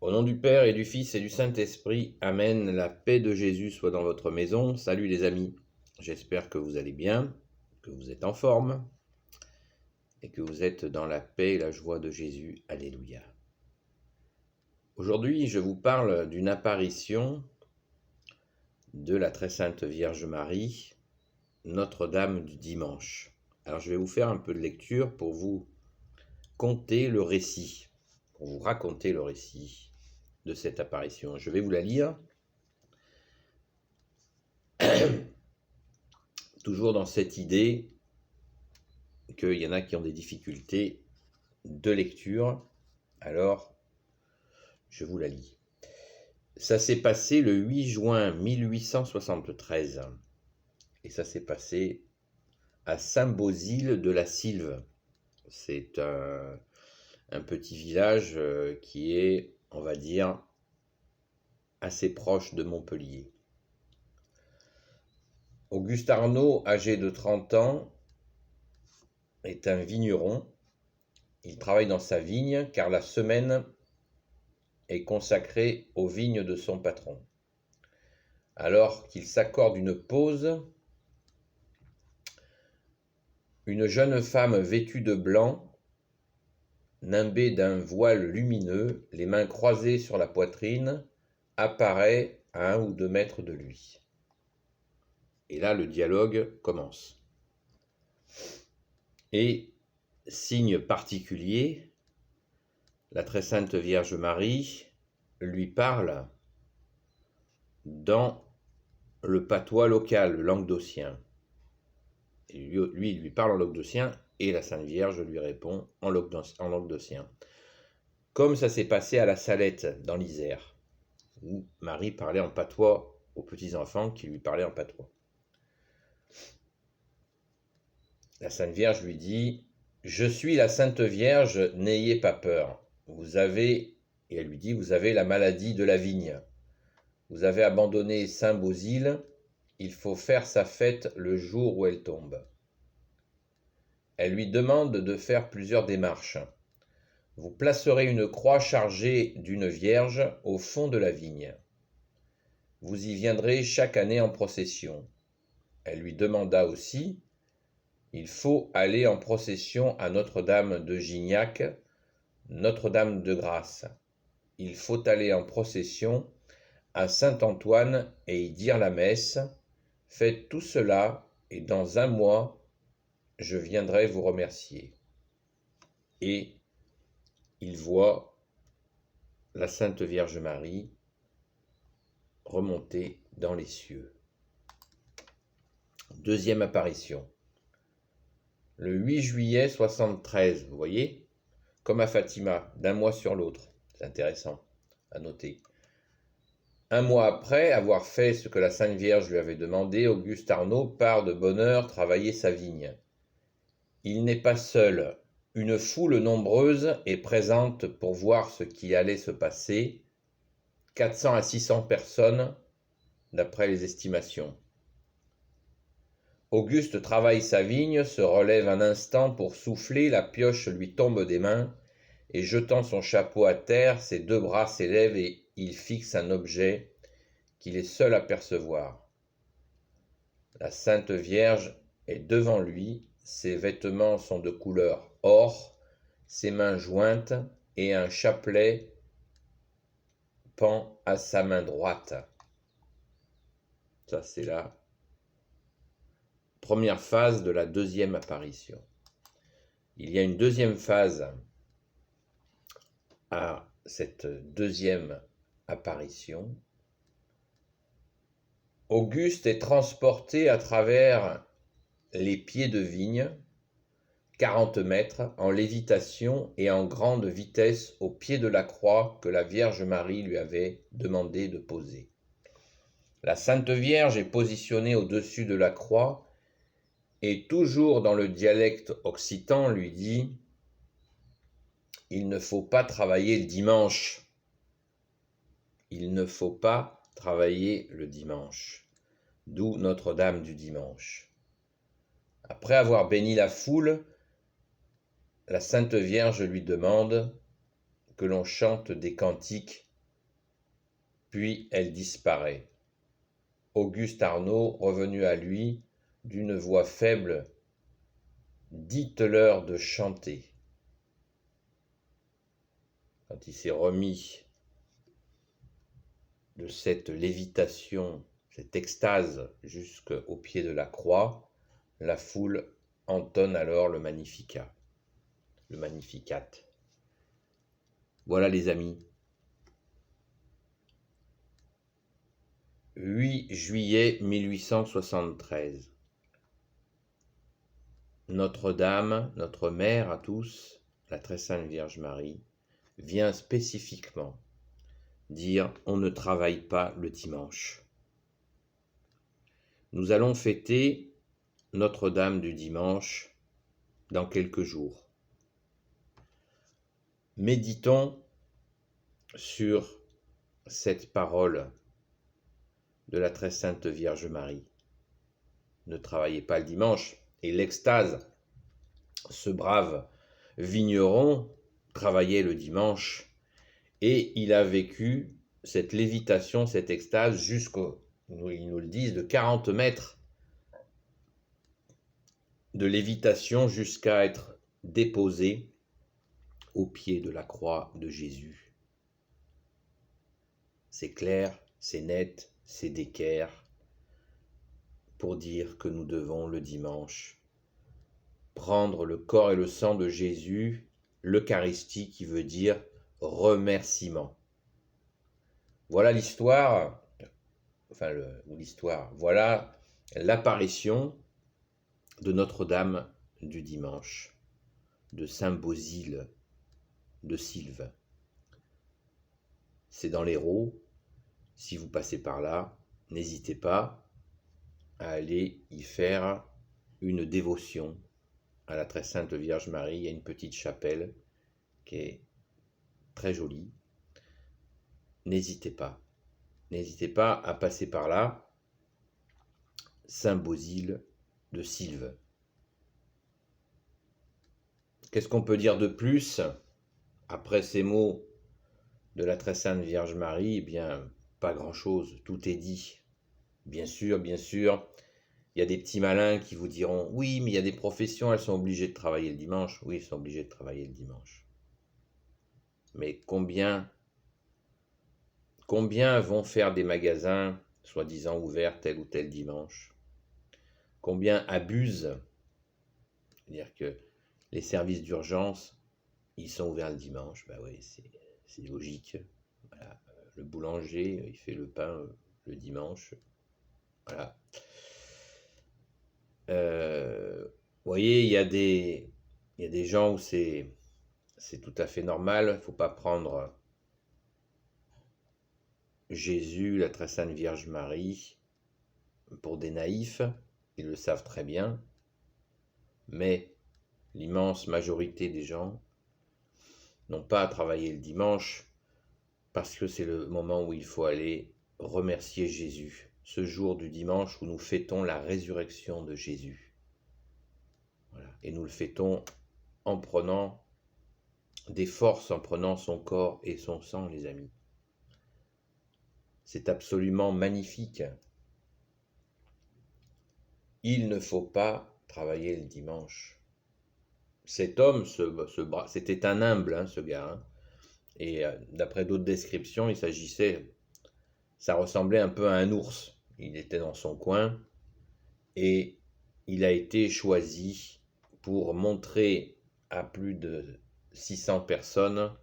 Au nom du Père et du Fils et du Saint-Esprit, Amen. La paix de Jésus soit dans votre maison. Salut les amis. J'espère que vous allez bien, que vous êtes en forme et que vous êtes dans la paix et la joie de Jésus. Alléluia. Aujourd'hui, je vous parle d'une apparition de la très sainte Vierge Marie, Notre-Dame du dimanche. Alors je vais vous faire un peu de lecture pour vous conter le récit, pour vous raconter le récit de cette apparition. Je vais vous la lire. Toujours dans cette idée qu'il y en a qui ont des difficultés de lecture, alors je vous la lis. Ça s'est passé le 8 juin 1873 et ça s'est passé à Saint-Bauzile de la Sylve. C'est un petit village qui est, on va dire, assez proche de Montpellier. Auguste Arnaud, âgé de 30 ans, est un vigneron. Il travaille dans sa vigne car la semaine est consacrée aux vignes de son patron. Alors qu'il s'accorde une pause, une jeune femme vêtue de blanc, nimbée d'un voile lumineux, les mains croisées sur la poitrine, apparaît à 1 ou 2 mètres de lui. Et là, le dialogue commence. Et, signe particulier, la très sainte Vierge Marie lui parle dans le patois local, le languedocien. Et lui, il lui parle en languedocien et la Sainte Vierge lui répond en languedocien. Comme ça s'est passé à la Salette, dans l'Isère, où Marie parlait en patois aux petits-enfants qui lui parlaient en patois. La Sainte Vierge lui dit « Je suis la Sainte Vierge, n'ayez pas peur. Et elle lui dit « Vous avez la maladie de la vigne. Vous avez abandonné Saint-Bauzile, il faut faire sa fête le jour où elle tombe. » Elle lui demande de faire plusieurs démarches. Vous placerez une croix chargée d'une vierge au fond de la vigne. Vous y viendrez chaque année en procession. Elle lui demanda aussi, il faut aller en procession à Notre-Dame de Gignac, Notre-Dame de Grâce. Il faut aller en procession à Saint-Antoine et y dire la messe. Faites tout cela et dans 1 mois, je viendrai vous remercier. Et il voit la Sainte Vierge Marie remonter dans les cieux. Deuxième apparition. Le 8 juillet 73, vous voyez, comme à Fatima, d'1 mois sur l'autre. C'est intéressant à noter. 1 mois après avoir fait ce que la Sainte Vierge lui avait demandé, Auguste Arnaud part de bonne heure travailler sa vigne. Il n'est pas seul. Une foule nombreuse est présente pour voir ce qui allait se passer. 400 à 600 personnes, d'après les estimations. Auguste travaille sa vigne, se relève un instant pour souffler, la pioche lui tombe des mains, et jetant son chapeau à terre, ses 2 bras s'élèvent et il fixe un objet qu'il est seul à percevoir. La Sainte Vierge est devant lui, ses vêtements sont de couleur or, ses mains jointes et un chapelet pend à sa main droite. Ça, c'est la première phase de la deuxième apparition. Il y a une deuxième phase à cette deuxième apparition. Auguste est transporté à travers les pieds de vigne, 40 mètres, en lévitation et en grande vitesse au pied de la croix que la Vierge Marie lui avait demandé de poser. La Sainte Vierge est positionnée au-dessus de la croix et toujours dans le dialecte occitan lui dit « Il ne faut pas travailler le dimanche. Il ne faut pas travailler le dimanche. » D'où Notre-Dame du dimanche. Après avoir béni la foule, la Sainte Vierge lui demande que l'on chante des cantiques puis elle disparaît. Auguste Arnaud, revenu à lui, d'une voix faible, « Dites-leur de chanter ». Quand il s'est remis de cette lévitation, cette extase jusqu'au pied de la croix, la foule entonne alors le Magnificat, le Magnificat. Voilà les amis. 8 juillet 1873. Notre-Dame, notre mère à tous, la très sainte Vierge Marie, vient spécifiquement dire « on ne travaille pas le dimanche ». Nous allons fêter Notre-Dame du dimanche dans quelques jours. Méditons sur cette parole de la très sainte Vierge Marie. Ne travaillez pas le dimanche. Et l'extase, ce brave vigneron travaillait le dimanche et il a vécu cette lévitation, cette extase jusqu'au, ils nous le disent, de 40 mètres de lévitation jusqu'à être déposé au pied de la croix de Jésus. C'est clair, c'est net, c'est d'équerre pour dire que nous devons le dimanche prendre le corps et le sang de Jésus, l'Eucharistie qui veut dire remerciement. Voilà l'histoire, voilà l'apparition de Notre-Dame du dimanche, de Saint Bausile de Silves. C'est dans l'Hérault. Si vous passez par là, n'hésitez pas à aller y faire une dévotion à la très sainte Vierge Marie. Il y a une petite chapelle qui est très jolie. N'hésitez pas à passer par là. Saint Bausile de Silves. Qu'est-ce qu'on peut dire de plus après ces mots de la très sainte Vierge Marie? Eh bien, pas grand-chose, tout est dit. Bien sûr, il y a des petits malins qui vous diront « Oui, mais il y a des professions, elles sont obligées de travailler le dimanche. » Oui, elles sont obligées de travailler le dimanche. Mais combien vont faire des magasins, soi-disant ouverts tel ou tel dimanche? Combien abusent? C'est-à-dire que les services d'urgence, ils sont ouverts le dimanche. Ben oui, c'est logique. Voilà. Le boulanger, il fait le pain le dimanche. Voilà. Vous voyez, il y a des gens où c'est tout à fait normal. Il ne faut pas prendre Jésus, la très sainte Vierge Marie, pour des naïfs. Ils le savent très bien. Mais l'immense majorité des gens n'ont pas à travailler le dimanche parce que c'est le moment où il faut aller remercier Jésus. Ce jour du dimanche où nous fêtons la résurrection de Jésus. Voilà. Et nous le fêtons en prenant des forces, en prenant son corps et son sang, les amis. C'est absolument magnifique. Il ne faut pas travailler le dimanche. Cet homme, c'était un humble, ce gars. Et d'après d'autres descriptions, ça ressemblait un peu à un ours. Il était dans son coin et il a été choisi pour montrer à plus de 600 personnes,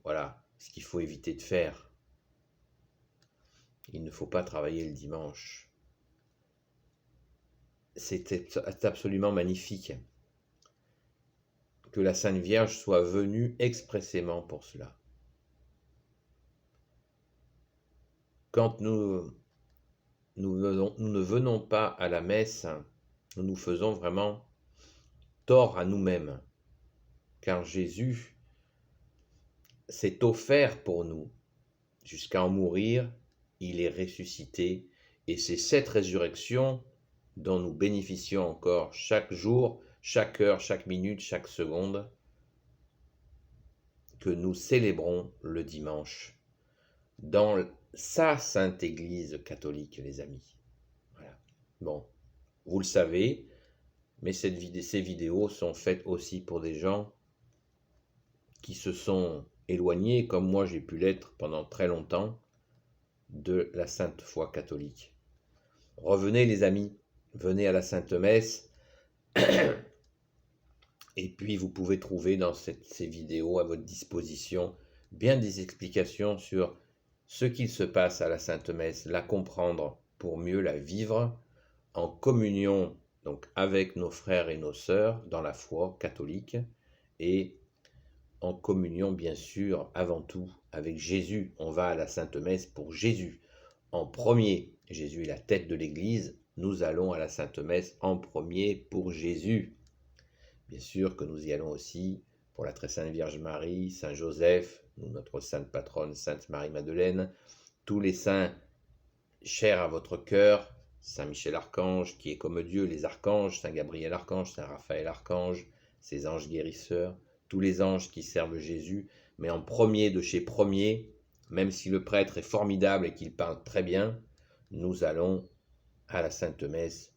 voilà, ce qu'il faut éviter de faire. Il ne faut pas travailler le dimanche. C'était absolument magnifique que la Sainte Vierge soit venue expressément pour cela. Quand nous ne venons pas à la messe, nous nous faisons vraiment tort à nous-mêmes, car Jésus s'est offert pour nous. Jusqu'à en mourir, il est ressuscité, et c'est cette résurrection dont nous bénéficions encore chaque jour, chaque heure, chaque minute, chaque seconde, que nous célébrons le dimanche. dans sa sainte Église catholique, les amis. Voilà. Bon, vous le savez, mais ces vidéos sont faites aussi pour des gens qui se sont éloignés, comme moi j'ai pu l'être pendant très longtemps, de la sainte foi catholique. Revenez les amis, venez à la Sainte Messe, et puis vous pouvez trouver dans ces vidéos à votre disposition bien des explications sur ce qu'il se passe à la Sainte Messe, la comprendre pour mieux la vivre en communion donc avec nos frères et nos sœurs dans la foi catholique et en communion bien sûr avant tout avec Jésus. On va à la Sainte Messe pour Jésus en premier. Jésus est la tête de l'Église, nous allons à la Sainte Messe en premier pour Jésus. Bien sûr que nous y allons aussi pour la très sainte Vierge Marie, Saint Joseph, notre sainte patronne Sainte Marie-Madeleine, tous les saints chers à votre cœur, Saint Michel Archange qui est comme Dieu, les archanges, Saint Gabriel Archange, Saint Raphaël Archange, ces anges guérisseurs, tous les anges qui servent Jésus, mais en premier de chez premiers, même si le prêtre est formidable et qu'il parle très bien, nous allons à la Sainte Messe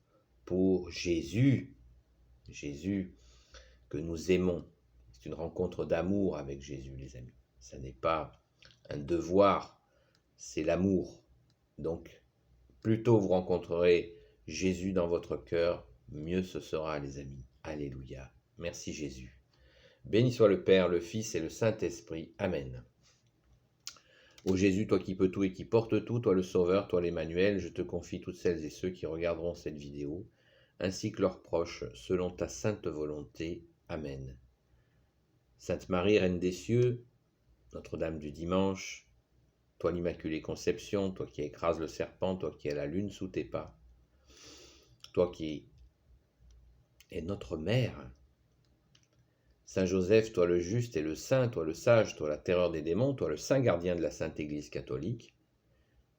pour Jésus. Jésus que nous aimons. C'est une rencontre d'amour avec Jésus, les amis. Ce n'est pas un devoir, c'est l'amour. Donc, plus tôt vous rencontrerez Jésus dans votre cœur, mieux ce sera, les amis. Alléluia. Merci Jésus. Béni soit le Père, le Fils et le Saint-Esprit. Amen. Ô Jésus, toi qui peux tout et qui portes tout, toi le Sauveur, toi l'Emmanuel, je te confie toutes celles et ceux qui regarderont cette vidéo, ainsi que leurs proches, selon ta sainte volonté. Amen. Sainte Marie, Reine des cieux, Notre-Dame du dimanche, toi l'Immaculée Conception, toi qui écrases le serpent, toi qui as la lune sous tes pas, toi qui es notre mère, Saint Joseph, toi le juste et le saint, toi le sage, toi la terreur des démons, toi le saint gardien de la Sainte Église catholique,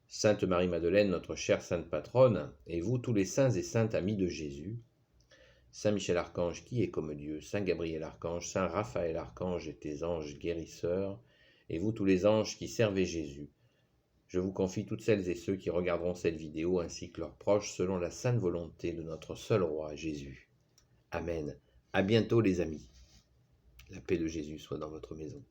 Sainte Marie-Madeleine, notre chère sainte patronne, et vous tous les saints et saintes amis de Jésus, Saint Michel Archange qui est comme Dieu, Saint Gabriel Archange, Saint Raphaël Archange et tes anges guérisseurs, et vous tous les anges qui servez Jésus, je vous confie toutes celles et ceux qui regarderont cette vidéo ainsi que leurs proches selon la sainte volonté de notre seul roi Jésus. Amen. À bientôt les amis. La paix de Jésus soit dans votre maison.